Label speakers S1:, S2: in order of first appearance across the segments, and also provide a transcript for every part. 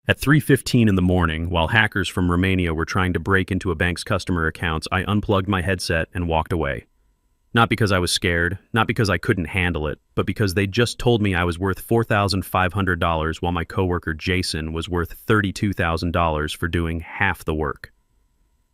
S1: At 3:15 in the morning, while hackers from Romania were trying to break into a bank's customer accounts, I unplugged my headset and walked away. Not because I was scared, not because I couldn't handle it, but because they just told me I was worth $4,500 while my coworker Jason was worth $32,000 for doing half the work.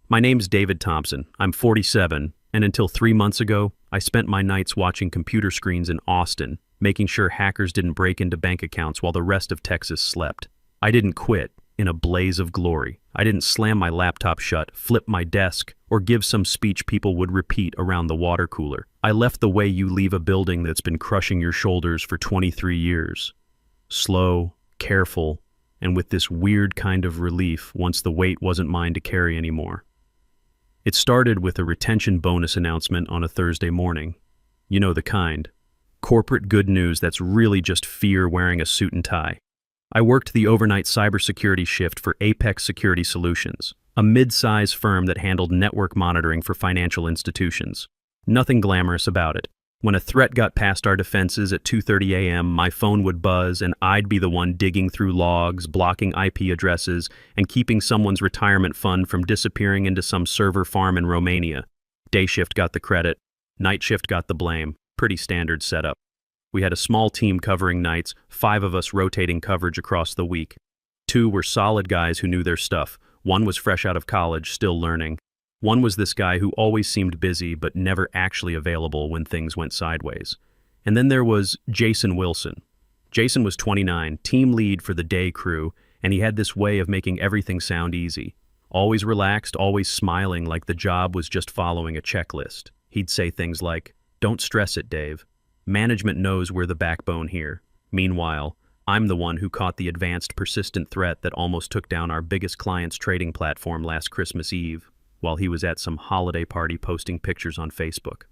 S1: My name's David Thompson. I'm 47, and until 3 months ago, I spent my nights watching computer screens in Austin, making sure hackers didn't break into bank accounts while the rest of Texas slept. I didn't quit in a blaze of glory. I didn't slam my laptop shut, flip my desk, or give some speech people would repeat around the water cooler. I left the way you leave a building that's been crushing your shoulders for 23 years. Slow, careful, and with this weird kind of relief once the weight wasn't mine to carry anymore. It started with a retention bonus announcement on a Thursday morning. You know the kind. Corporate good news that's really just fear wearing a suit and tie. I worked the overnight cybersecurity shift for Apex Security Solutions, a mid-size firm that handled network monitoring for financial institutions. Nothing glamorous about it. When a threat got past our defenses at 2:30 a.m., my phone would buzz and I'd be the one digging through logs, blocking IP addresses, and keeping someone's retirement fund from disappearing into some server farm in Romania. Day shift got the credit, night shift got the blame. Pretty standard setup. We had a small team covering nights, 5 of us rotating coverage across the week. 2 were solid guys who knew their stuff. 1 was fresh out of college, still learning. 1 was this guy who always seemed busy but never actually available when things went sideways. And then there was Jason Wilson. Jason was 29, team lead for the day crew, and he had this way of making everything sound easy. Always relaxed, always smiling like the job was just following a checklist. He'd say things like, "Don't stress it, Dave. Management knows we're the backbone here." Meanwhile, I'm the one who caught the advanced persistent threat that almost took down our biggest client's trading platform last Christmas Eve, while he was at some holiday party posting pictures on Facebook.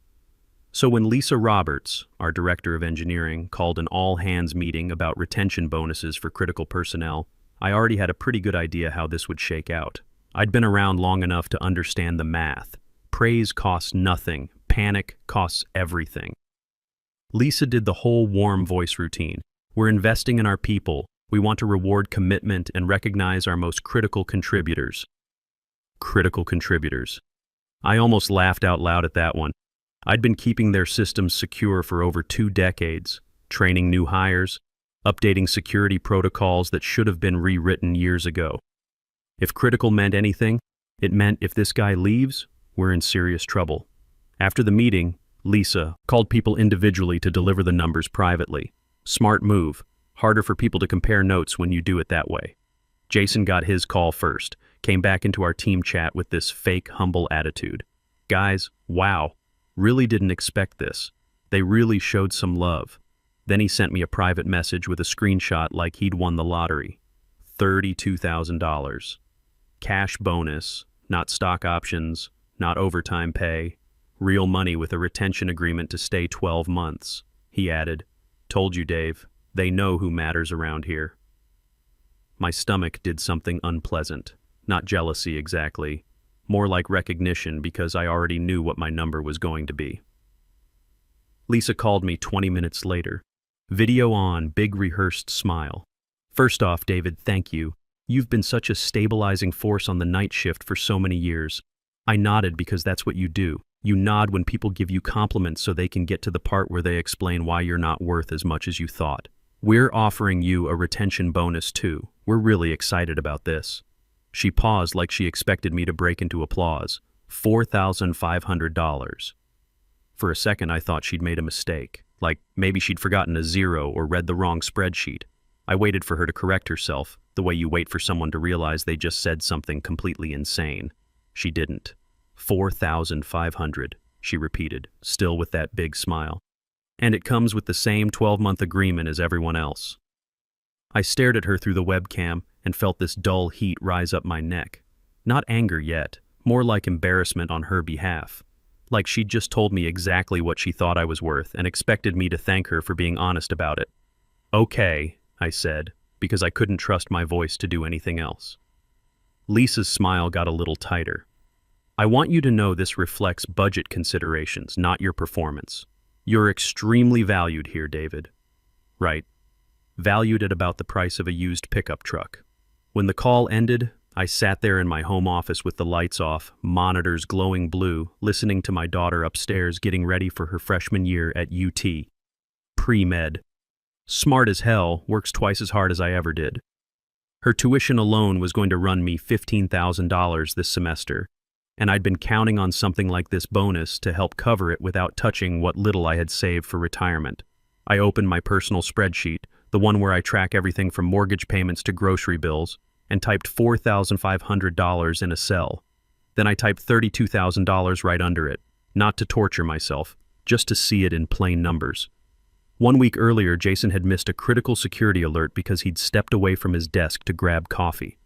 S1: So when Lisa Roberts, our director of engineering, called an all-hands meeting about retention bonuses for critical personnel, I already had a pretty good idea how this would shake out. I'd been around long enough to understand the math. Praise costs nothing, panic costs everything. Lisa did the whole warm voice routine. We're investing in our people. We want to reward commitment and recognize our most critical contributors. Critical contributors. I almost laughed out loud at that one. I'd been keeping their systems secure for over 2 decades, training new hires, updating security protocols that should have been rewritten years ago. If critical meant anything, it meant if this guy leaves, we're in serious trouble. After the meeting, Lisa called people individually to deliver the numbers privately. Smart move. Harder for people to compare notes when you do it that way. Jason got his call first, came back into our team chat with this fake, humble attitude. "Guys, wow, really didn't expect this. They really showed some love." Then he sent me a private message with a screenshot like he'd won the lottery. $32,000. Cash bonus, not stock options, not overtime pay. Real money with a retention agreement to stay 12 months. He added, "Told you, Dave, they know who matters around here." My stomach did something unpleasant. Not jealousy exactly, more like recognition because I already knew what my number was going to be. Lisa called me 20 minutes later. Video on, big rehearsed smile. "First off, David, thank you. You've been such a stabilizing force on the night shift for so many years." I nodded because that's what you do. You nod when people give you compliments so they can get to the part where they explain why you're not worth as much as you thought. "We're offering you a retention bonus too. We're really excited about this." She paused like she expected me to break into applause. $4,500. For a second I thought she'd made a mistake, like maybe she'd forgotten a zero or read the wrong spreadsheet. I waited for her to correct herself, the way you wait for someone to realize they just said something completely insane. She didn't. 4,500, she repeated, still with that big smile. "And it comes with the same 12-month agreement as everyone else." I stared at her through the webcam and felt this dull heat rise up my neck. Not anger yet, more like embarrassment on her behalf. Like she'd just told me exactly what she thought I was worth and expected me to thank her for being honest about it. "Okay," I said, because I couldn't trust my voice to do anything else. Lisa's smile got a little tighter. "I want you to know this reflects budget considerations, not your performance. You're extremely valued here, David." "Right. Valued at about the price of a used pickup truck." When the call ended, I sat there in my home office with the lights off, monitors glowing blue, listening to my daughter upstairs getting ready for her freshman year at UT. Pre-med. Smart as hell, works twice as hard as I ever did. Her tuition alone was going to run me $15,000 this semester, and I'd been counting on something like this bonus to help cover it without touching what little I had saved for retirement. I opened my personal spreadsheet, the one where I track everything from mortgage payments to grocery bills, and typed $4,500 in a cell. Then I typed $32,000 right under it, not to torture myself, just to see it in plain numbers. 1 week earlier, Jason had missed a critical security alert because he'd stepped away from his desk to grab coffee.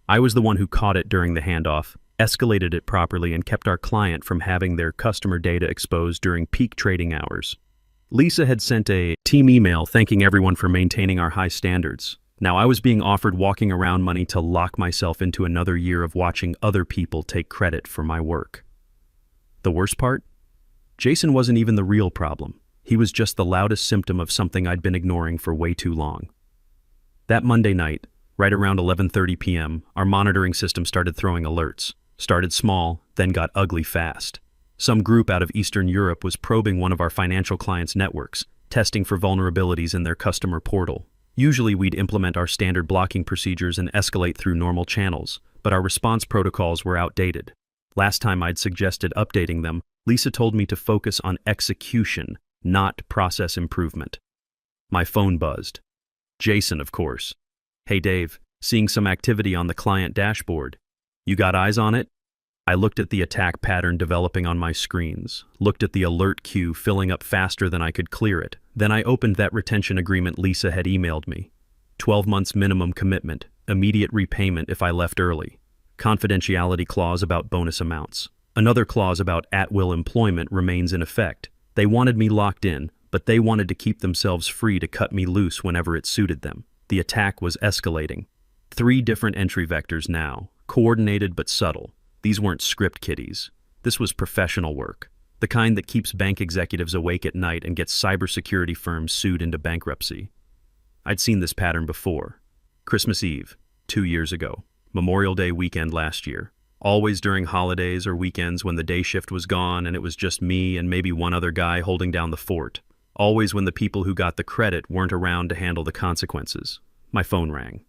S1: I was the one who caught it during the handoff, escalated it properly, and kept our client from having their customer data exposed during peak trading hours. Lisa had sent a team email thanking everyone for maintaining our high standards. Now I was being offered walking around money to lock myself into another year of watching other people take credit for my work. The worst part? Jason wasn't even the real problem. He was just the loudest symptom of something I'd been ignoring for way too long. That Monday night, right around 11:30 p.m., our monitoring system started throwing alerts. Started small, then got ugly fast. Some group out of Eastern Europe was probing one of our financial clients' networks, testing for vulnerabilities in their customer portal. Usually we'd implement our standard blocking procedures and escalate through normal channels, but our response protocols were outdated. Last time I'd suggested updating them, Lisa told me to focus on execution, not process improvement. My phone buzzed. Jason, of course. Hey Dave, seeing some activity on the client dashboard. You got eyes on it? I looked at the attack pattern developing on my screens, looked at the alert queue filling up faster than I could clear it. Then I opened that retention agreement Lisa had emailed me. 12 months minimum commitment, immediate repayment if I left early. Confidentiality clause about bonus amounts. Another clause about at-will employment remains in effect. They wanted me locked in, but they wanted to keep themselves free to cut me loose whenever it suited them. The attack was escalating. 3 different entry vectors now, coordinated but subtle. These weren't script kiddies. This was professional work, the kind that keeps bank executives awake at night and gets cybersecurity firms sued into bankruptcy. I'd seen this pattern before. Christmas Eve, 2 years ago. Memorial Day weekend last year. Always during holidays or weekends when the day shift was gone and it was just me and maybe one other guy holding down the fort. Always when the people who got the credit weren't around to handle the consequences. My phone rang.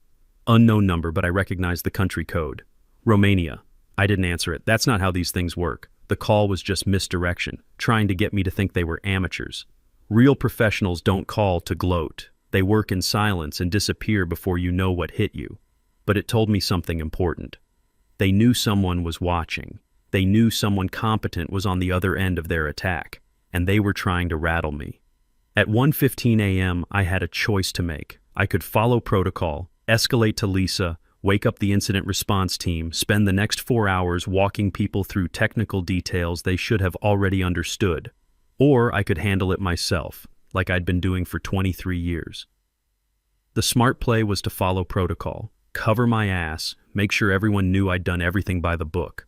S1: Unknown number, but I recognized the country code. Romania. I didn't answer it. That's not how these things work. The call was just misdirection, trying to get me to think they were amateurs. Real professionals don't call to gloat. They work in silence and disappear before you know what hit you. But it told me something important. They knew someone was watching. They knew someone competent was on the other end of their attack, and they were trying to rattle me. At 1:15 a.m., I had a choice to make. I could follow protocol, escalate to Lisa, wake up the incident response team, spend the next 4 hours walking people through technical details they should have already understood. Or I could handle it myself, like I'd been doing for 23 years. The smart play was to follow protocol, cover my ass, make sure everyone knew I'd done everything by the book.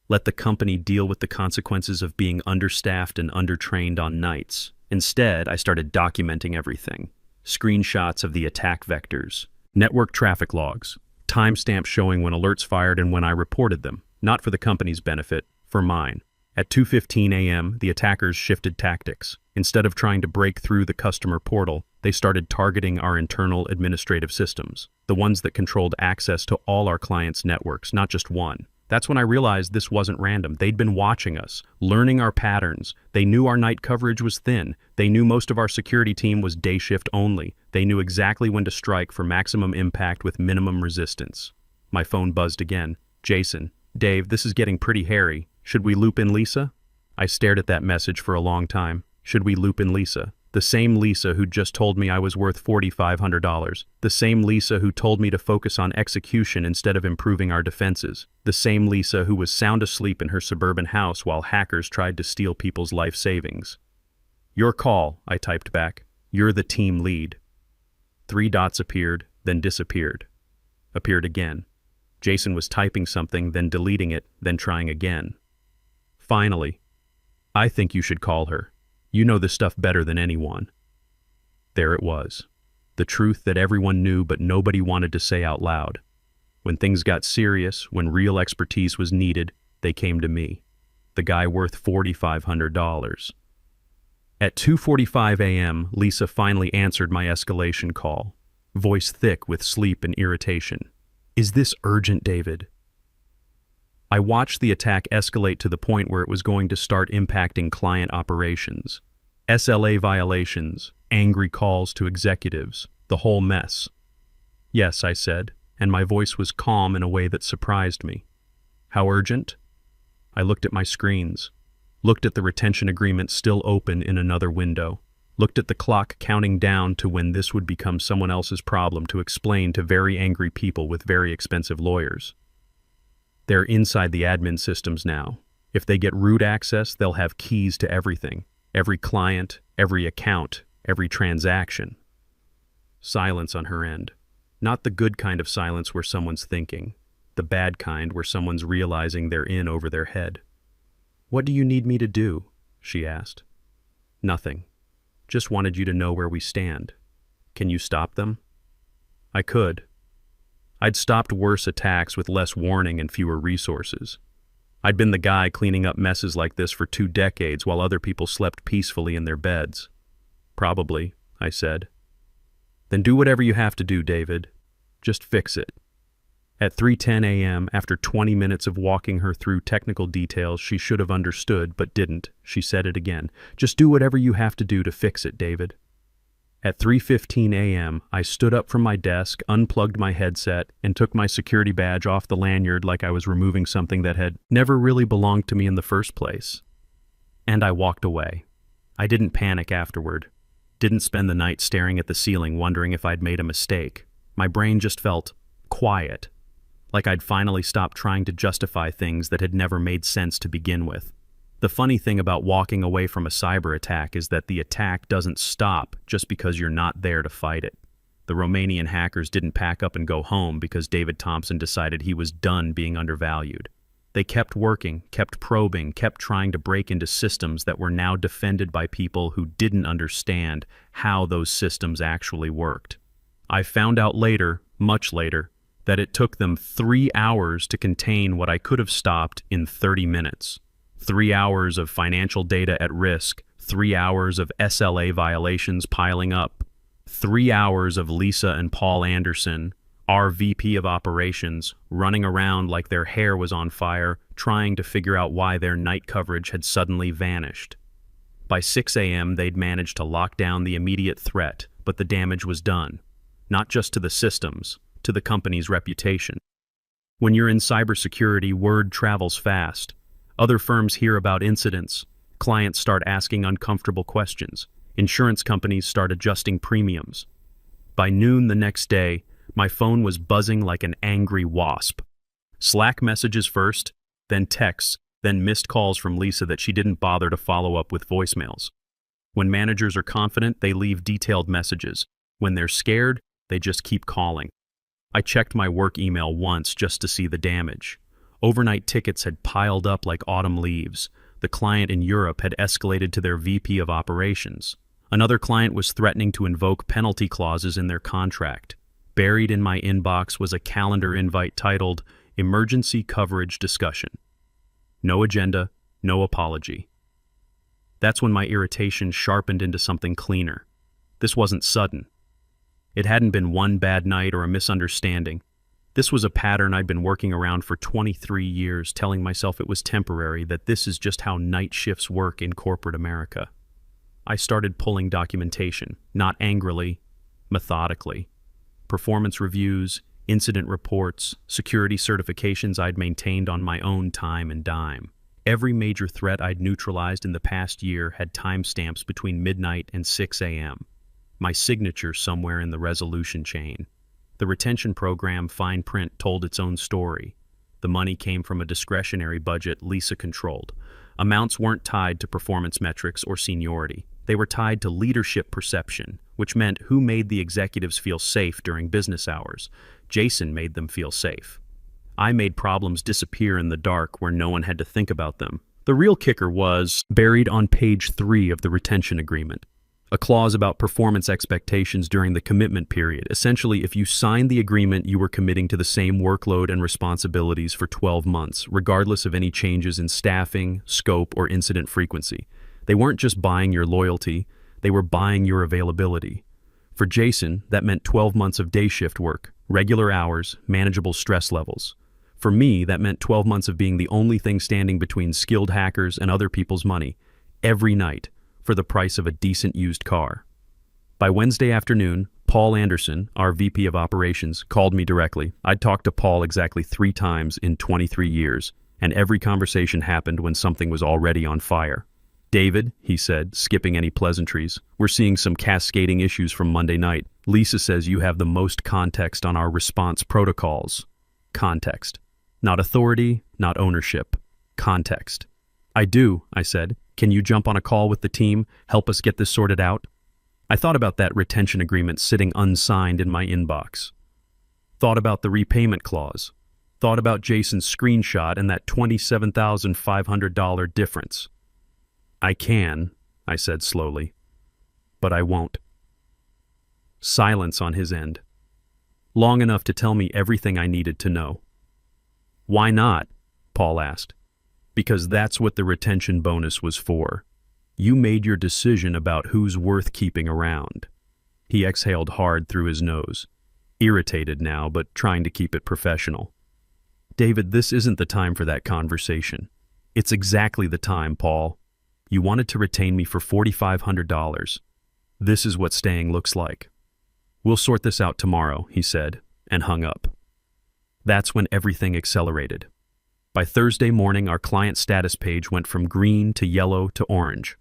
S1: Let the company deal with the consequences of being understaffed and undertrained on nights. Instead, I started documenting everything. Screenshots of the attack vectors, network traffic logs, timestamps showing when alerts fired and when I reported them, not for the company's benefit, for mine. At 2:15 a.m., the attackers shifted tactics. Instead of trying to break through the customer portal, they started targeting our internal administrative systems, the ones that controlled access to all our clients' networks, not just one. That's when I realized this wasn't random. They'd been watching us, learning our patterns. They knew our night coverage was thin. They knew most of our security team was day shift only. They knew exactly when to strike for maximum impact with minimum resistance. My phone buzzed again. Jason, Dave, this is getting pretty hairy. Should we loop in Lisa? I stared at that message for a long time. Should we loop in Lisa? The same Lisa who just told me I was worth $4,500. The same Lisa who told me to focus on execution instead of improving our defenses. The same Lisa who was sound asleep in her suburban house while hackers tried to steal people's life savings. Your call, I typed back. You're the team lead. 3 dots appeared, then disappeared. Appeared again. Jason was typing something, then deleting it, then trying again. Finally, I think you should call her. You know this stuff better than anyone. There it was. The truth that everyone knew but nobody wanted to say out loud. When things got serious, when real expertise was needed, they came to me, the guy worth $4,500. At 2:45 a.m., Lisa finally answered my escalation call, voice thick with sleep and irritation. "Is this urgent, David?" I watched the attack escalate to the point where it was going to start impacting client operations. SLA violations, angry calls to executives, the whole mess. "Yes," I said, and my voice was calm in a way that surprised me. "How urgent?" I looked at my screens, looked at the retention agreement still open in another window, looked at the clock counting down to when this would become someone else's problem to explain to very angry people with very expensive lawyers. They're inside the admin systems now. If they get root access, they'll have keys to everything. Every client, every account, every transaction. Silence on her end. Not the good kind of silence where someone's thinking. The bad kind where someone's realizing they're in over their head. "What do you need me to do?" she asked. "Nothing. Just wanted you to know where we stand. Can you stop them?" I could. I'd stopped worse attacks with less warning and fewer resources. I'd been the guy cleaning up messes like this for 2 decades while other people slept peacefully in their beds. "Probably," I said. "Then do whatever you have to do, David. Just fix it." At 3:10 a.m., after 20 minutes of walking her through technical details she should have understood but didn't, she said it again. "Just do whatever you have to do to fix it, David." At 3:15 a.m., I stood up from my desk, unplugged my headset, and took my security badge off the lanyard like I was removing something that had never really belonged to me in the first place. And I walked away. I didn't panic afterward. Didn't spend the night staring at the ceiling wondering if I'd made a mistake. My brain just felt quiet, like I'd finally stopped trying to justify things that had never made sense to begin with. The funny thing about walking away from a cyber attack is that the attack doesn't stop just because you're not there to fight it. The Romanian hackers didn't pack up and go home because David Thompson decided he was done being undervalued. They kept working, kept probing, kept trying to break into systems that were now defended by people who didn't understand how those systems actually worked. I found out later, much later, that it took them 3 hours to contain what I could have stopped in 30 minutes. 3 hours of financial data at risk, 3 hours of SLA violations piling up, 3 hours of Lisa and Paul Anderson, our VP of operations, running around like their hair was on fire, trying to figure out why their night coverage had suddenly vanished. By 6 a.m., they'd managed to lock down the immediate threat, but the damage was done. Not just to the systems, to the company's reputation. When you're in cybersecurity, word travels fast. Other firms hear about incidents. Clients start asking uncomfortable questions. Insurance companies start adjusting premiums. By noon the next day, my phone was buzzing like an angry wasp. Slack messages first, then texts, then missed calls from Lisa that she didn't bother to follow up with voicemails. When managers are confident, they leave detailed messages. When they're scared, they just keep calling. I checked my work email once just to see the damage. Overnight tickets had piled up like autumn leaves. The client in Europe had escalated to their VP of operations. Another client was threatening to invoke penalty clauses in their contract. Buried in my inbox was a calendar invite titled Emergency Coverage Discussion. No agenda, no apology. That's when my irritation sharpened into something cleaner. This wasn't sudden. It hadn't been one bad night or a misunderstanding. This was a pattern I'd been working around for 23 years, telling myself it was temporary, that this is just how night shifts work in corporate America. I started pulling documentation, not angrily, methodically. Performance reviews, incident reports, security certifications I'd maintained on my own time and dime. Every major threat I'd neutralized in the past year had timestamps between midnight and 6 a.m. My signature somewhere in the resolution chain. The retention program fine print told its own story. The money came from a discretionary budget Lisa controlled. Amounts weren't tied to performance metrics or seniority. They were tied to leadership perception, which meant who made the executives feel safe during business hours. Jason made them feel safe. I made problems disappear in the dark where no one had to think about them. The real kicker was buried on page 3 of the retention agreement. A clause about performance expectations during the commitment period. Essentially, if you signed the agreement, you were committing to the same workload and responsibilities for 12 months, regardless of any changes in staffing, scope, or incident frequency. They weren't just buying your loyalty, they were buying your availability. For Jason, that meant 12 months of day shift work, regular hours, manageable stress levels. For me, that meant 12 months of being the only thing standing between skilled hackers and other people's money, every night, for the price of a decent used car. By Wednesday afternoon, Paul Anderson, our VP of Operations, called me directly. I'd talked to Paul exactly 3 times in 23 years, and every conversation happened when something was already on fire. "David," he said, skipping any pleasantries, "we're seeing some cascading issues from Monday night. Lisa says you have the most context on our response protocols." Context. Not authority, not ownership. Context. "I do," I said. "Can you jump on a call with the team, help us get this sorted out?" I thought about that retention agreement sitting unsigned in my inbox. Thought about the repayment clause. Thought about Jason's screenshot and that $27,500 difference. "I can," I said slowly, "but I won't." Silence on his end. Long enough to tell me everything I needed to know. "Why not?" Paul asked. "Because that's what the retention bonus was for. You made your decision about who's worth keeping around." He exhaled hard through his nose, irritated now, but trying to keep it professional. "David, this isn't the time for that conversation. It's exactly the time, Paul. You wanted to retain me for $4,500. This is what staying looks like. We'll sort this out tomorrow," he said, and hung up. That's when everything accelerated. By Thursday morning, our client status page went from green to yellow to orange.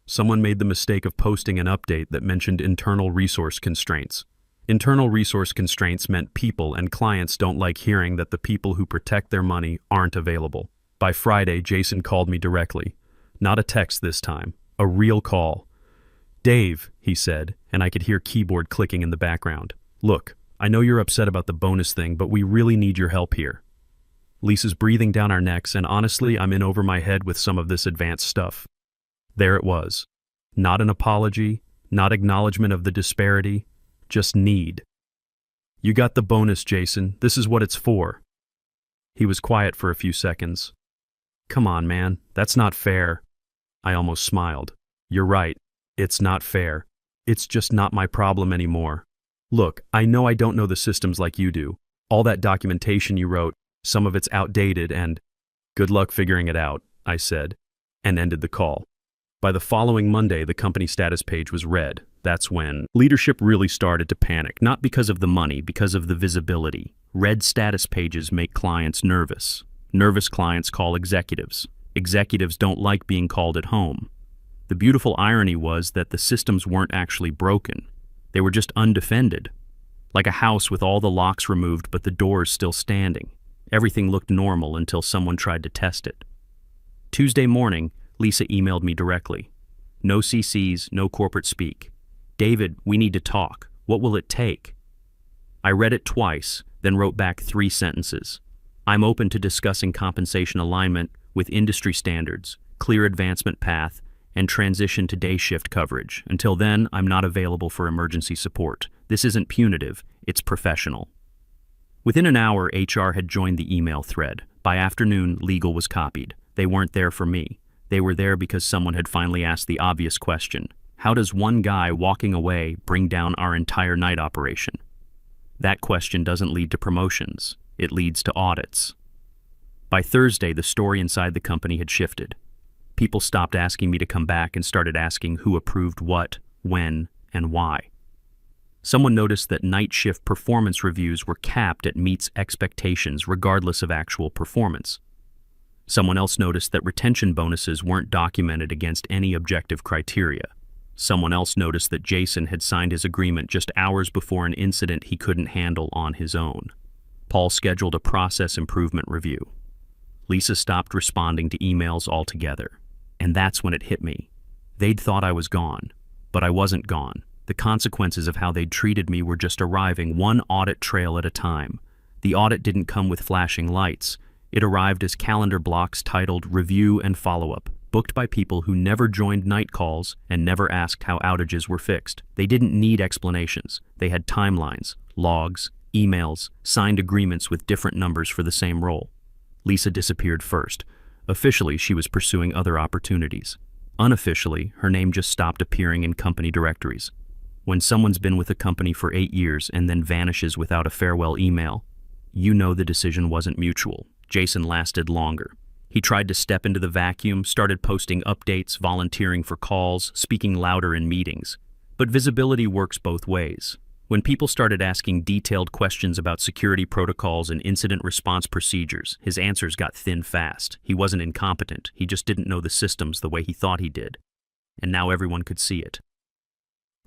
S1: Someone made the mistake of posting an update that mentioned internal resource constraints. Internal resource constraints meant people and clients don't like hearing that the people who protect their money aren't available. By Friday, Jason called me directly. Not a text this time, a real call. "Dave," he said, and I could hear keyboard clicking in the background. "Look, I know you're upset about the bonus thing, but we really need your help here. Lisa's breathing down our necks, and honestly, I'm in over my head with some of this advanced stuff." There it was. Not an apology, not acknowledgement of the disparity, just need. "You got the bonus, Jason. This is what it's for." He was quiet for a few seconds. "Come on, man. That's not fair." I almost smiled. "You're right. It's not fair. It's just not my problem anymore. Look, I know I don't know the systems like you do. All that documentation you wrote, some of it's outdated and—" "Good luck figuring it out," I said, and ended the call. By the following Monday, the company status page was red. That's when leadership really started to panic, not because of the money, because of the visibility. Red status pages make clients nervous. Nervous clients call executives. Executives don't like being called at home. The beautiful irony was that the systems weren't actually broken. They were just undefended. Like a house with all the locks removed but the doors still standing. Everything looked normal until someone tried to test it. Tuesday morning, Lisa emailed me directly. No CCs, no corporate speak. "David, we need to talk. What will it take?" I read it twice, then wrote back 3 sentences. "I'm open to discussing compensation alignment with industry standards, clear advancement path, and transition to day shift coverage. Until then, I'm not available for emergency support. This isn't punitive, it's professional." Within an hour, HR had joined the email thread. By afternoon, legal was copied. They weren't there for me. They were there because someone had finally asked the obvious question. How does one guy walking away bring down our entire night operation? That question doesn't lead to promotions. It leads to audits. By Thursday, the story inside the company had shifted. People stopped asking me to come back and started asking who approved what, when, and why. Someone noticed that night shift performance reviews were capped at meets expectations regardless of actual performance. Someone else noticed that retention bonuses weren't documented against any objective criteria. Someone else noticed that Jason had signed his agreement just hours before an incident he couldn't handle on his own. Paul scheduled a process improvement review. Lisa stopped responding to emails altogether. And that's when it hit me. They'd thought I was gone, but I wasn't gone. The consequences of how they'd treated me were just arriving one audit trail at a time. The audit didn't come with flashing lights. It arrived as calendar blocks titled Review and Follow-Up. booked by people who never joined night calls and never asked how outages were fixed. They didn't need explanations. They had timelines, logs, emails, signed agreements with different numbers for the same role. Lisa disappeared first. Officially, she was pursuing other opportunities. Unofficially, her name just stopped appearing in company directories. When someone's been with a company for 8 years and then vanishes without a farewell email, you know the decision wasn't mutual. Jason lasted longer. He tried to step into the vacuum, started posting updates, volunteering for calls, speaking louder in meetings. But visibility works both ways. When people started asking detailed questions about security protocols and incident response procedures, his answers got thin fast. He wasn't incompetent, he just didn't know the systems the way he thought he did. And now everyone could see it.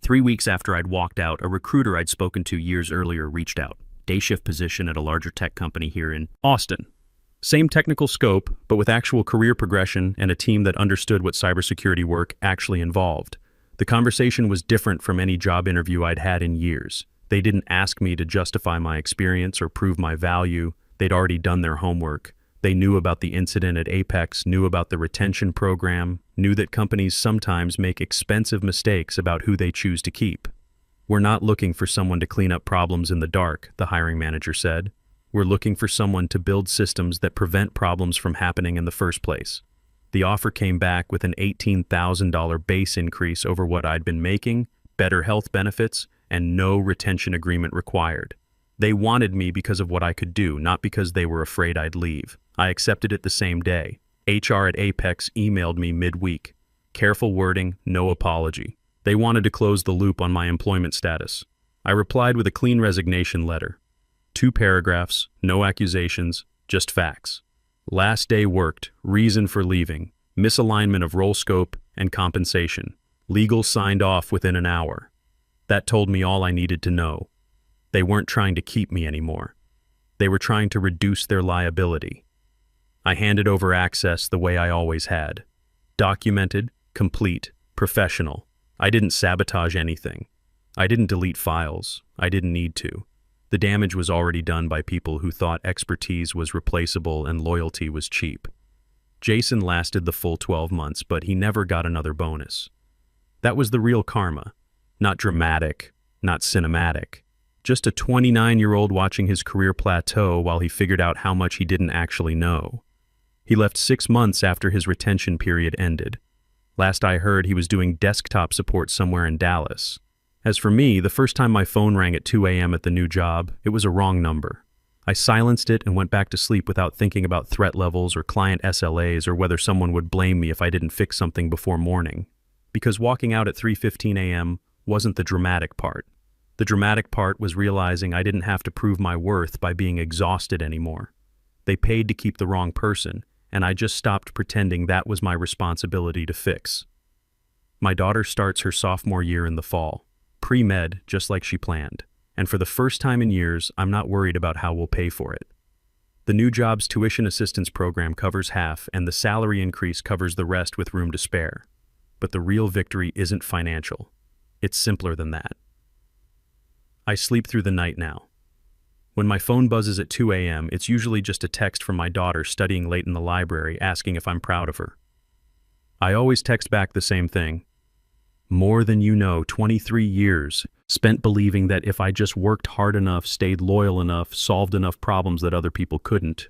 S1: 3 weeks after I'd walked out, a recruiter I'd spoken to years earlier reached out. Day shift position at a larger tech company here in Austin. Same technical scope, but with actual career progression and a team that understood what cybersecurity work actually involved. The conversation was different from any job interview I'd had in years. They didn't ask me to justify my experience or prove my value. They'd already done their homework. They knew about the incident at Apex, knew about the retention program, knew that companies sometimes make expensive mistakes about who they choose to keep. "We're not looking for someone to clean up problems in the dark," the hiring manager said. "We're looking for someone to build systems that prevent problems from happening in the first place." The offer came back with an $18,000 base increase over what I'd been making, better health benefits, and no retention agreement required. They wanted me because of what I could do, not because they were afraid I'd leave. I accepted it the same day. HR at Apex emailed me midweek. Careful wording, no apology. They wanted to close the loop on my employment status. I replied with a clean resignation letter. 2 paragraphs, no accusations, just facts. Last day worked, reason for leaving, misalignment of role scope and compensation. Legal signed off within an hour. That told me all I needed to know. They weren't trying to keep me anymore. They were trying to reduce their liability. I handed over access the way I always had. Documented, complete, professional. I didn't sabotage anything. I didn't delete files. I didn't need to. The damage was already done by people who thought expertise was replaceable and loyalty was cheap. Jason lasted the full 12 months, but he never got another bonus. That was the real karma. Not dramatic, not cinematic. Just a 29-year-old watching his career plateau while he figured out how much he didn't actually know. He left 6 months after his retention period ended. Last I heard, he was doing desktop support somewhere in Dallas. As for me, the first time my phone rang at 2 a.m. at the new job, it was a wrong number. I silenced it and went back to sleep without thinking about threat levels or client SLAs or whether someone would blame me if I didn't fix something before morning. Because walking out at 3:15 a.m. wasn't the dramatic part. The dramatic part was realizing I didn't have to prove my worth by being exhausted anymore. They paid to keep the wrong person, and I just stopped pretending that was my responsibility to fix. My daughter starts her sophomore year in the fall. Pre-med, just like she planned. And for the first time in years, I'm not worried about how we'll pay for it. The new job's tuition assistance program covers half, and the salary increase covers the rest with room to spare. But the real victory isn't financial. It's simpler than that. I sleep through the night now. When my phone buzzes at 2 a.m., it's usually just a text from my daughter studying late in the library asking if I'm proud of her. I always text back the same thing. More than you know, 23 years spent believing that if I just worked hard enough, stayed loyal enough, solved enough problems that other people couldn't,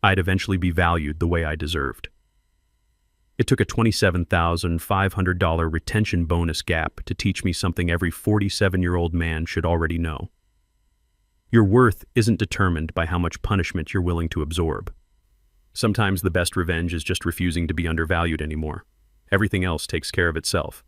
S1: I'd eventually be valued the way I deserved. It took a $27,500 retention bonus gap to teach me something every 47-year-old man should already know. Your worth isn't determined by how much punishment you're willing to absorb. Sometimes the best revenge is just refusing to be undervalued anymore. Everything else takes care of itself.